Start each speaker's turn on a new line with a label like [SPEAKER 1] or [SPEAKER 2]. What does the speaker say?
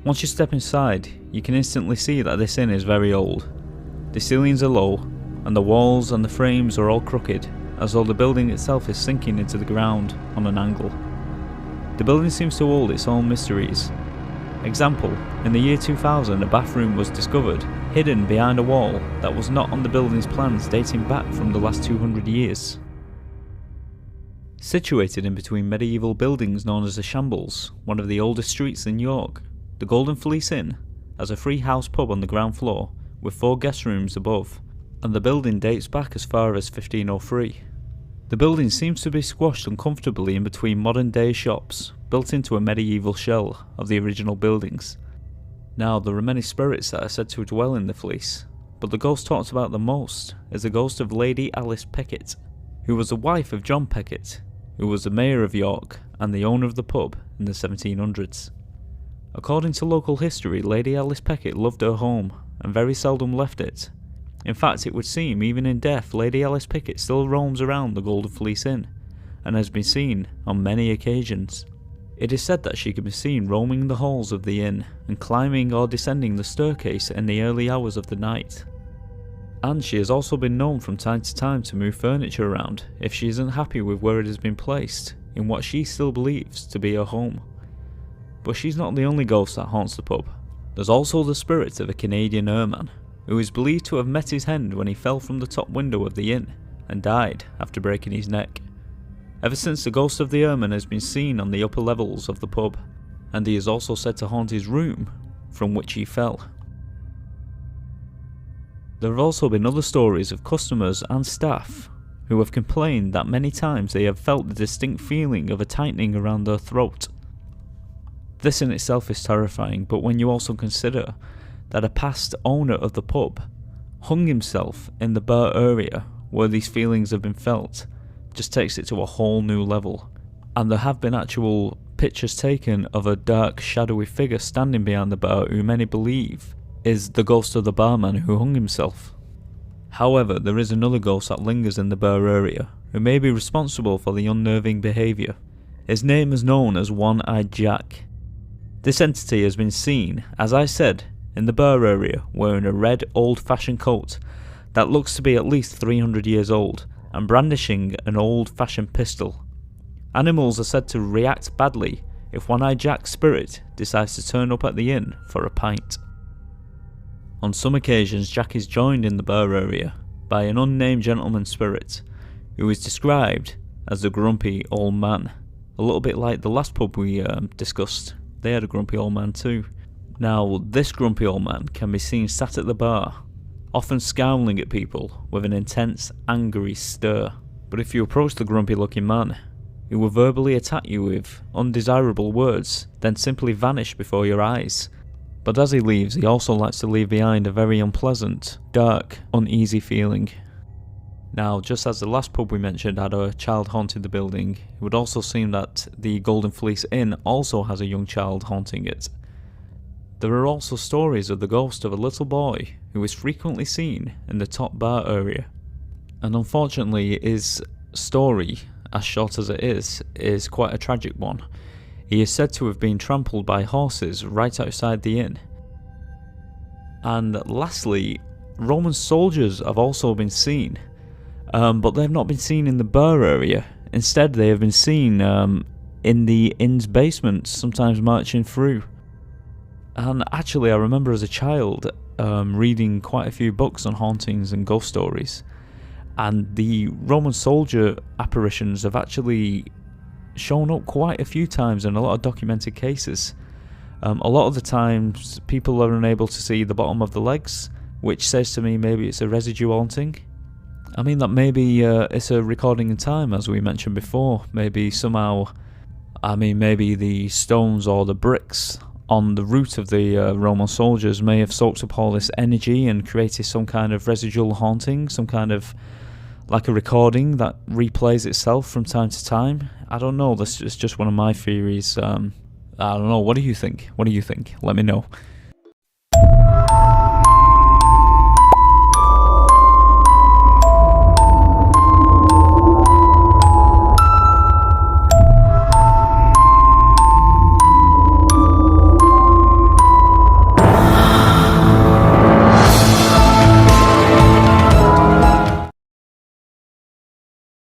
[SPEAKER 1] Once you step inside, you can instantly see that this inn is very old. The ceilings are low, and the walls and the frames are all crooked, as though the building itself is sinking into the ground on an angle. The building seems to hold its own mysteries. Example, in the year 2000 a bathroom was discovered, hidden behind a wall that was not on the building's plans dating back from the last 200 years. Situated in between medieval buildings known as the Shambles, one of the oldest streets in York, the Golden Fleece Inn has a free house pub on the ground floor with 4 guest rooms above, and the building dates back as far as 1503. The building seems to be squashed uncomfortably in between modern day shops, built into a medieval shell of the original buildings. Now, there are many spirits that are said to dwell in the Fleece, but the ghost talked about the most is the ghost of Lady Alice Peckett, who was the wife of John Peckett, who was the mayor of York and the owner of the pub in the 1700s. According to local history, Lady Alice Peckett loved her home and very seldom left it. In fact, it would seem even in death, Lady Alice Peckett still roams around the Golden Fleece Inn and has been seen on many occasions. It is said that she can be seen roaming the halls of the inn and climbing or descending the staircase in the early hours of the night. And she has also been known from time to time to move furniture around if she isn't happy with where it has been placed in what she still believes to be her home. But she's not the only ghost that haunts the pub. There's also the spirit of a Canadian airman, who is believed to have met his end when he fell from the top window of the inn and died after breaking his neck. Ever since, the ghost of the airman has been seen on the upper levels of the pub, and he is also said to haunt his room from which he fell. There have also been other stories of customers and staff who have complained that many times they have felt the distinct feeling of a tightening around their throat. This in itself is terrifying, but when you also consider that a past owner of the pub hung himself in the bar area where these feelings have been felt, just takes it to a whole new level. And there have been actual pictures taken of a dark, shadowy figure standing behind the bar who many believe is the ghost of the barman who hung himself. However, there is another ghost that lingers in the bar area who may be responsible for the unnerving behaviour. His name is known as One-Eyed Jack. This entity has been seen, as I said, in the bar area wearing a red old-fashioned coat that looks to be at least 300 years old and brandishing an old-fashioned pistol. Animals are said to react badly if One-Eyed Jack's spirit decides to turn up at the inn for a pint. On some occasions, Jack is joined in the bar area by an unnamed gentleman spirit who is described as the grumpy old man, a little bit like the last pub we discussed. They had a grumpy old man too. Now, this grumpy old man can be seen sat at the bar, often scowling at people with an intense, angry stare. But if you approach the grumpy looking man, he will verbally attack you with undesirable words, then simply vanish before your eyes. But as he leaves, he also likes to leave behind a very unpleasant, dark, uneasy feeling. Now, just as the last pub we mentioned had a child haunting the building, it would also seem that the Golden Fleece Inn also has a young child haunting it. There are also stories of the ghost of a little boy who is frequently seen in the top bar area. And unfortunately, his story, as short as it is quite a tragic one. He is said to have been trampled by horses right outside the inn. And lastly, Roman soldiers have also been seen, but they have not been seen in the bar area. Instead, they have been seen in the inn's basement, sometimes marching through. And actually, I remember as a child reading quite a few books on hauntings and ghost stories, and the Roman soldier apparitions have actually shown up quite a few times in a lot of documented cases. A lot of the times, people are unable to see the bottom of the legs, which says to me maybe it's a residue haunting. I mean that maybe it's a recording in time, as we mentioned before. Maybe somehow, maybe the stones or the bricks on the route of the Roman soldiers may have soaked up all this energy and created some kind of residual haunting, some kind of like a recording that replays itself from time to time. I don't know, this is just one of my theories. I don't know, what do you think? Let me know.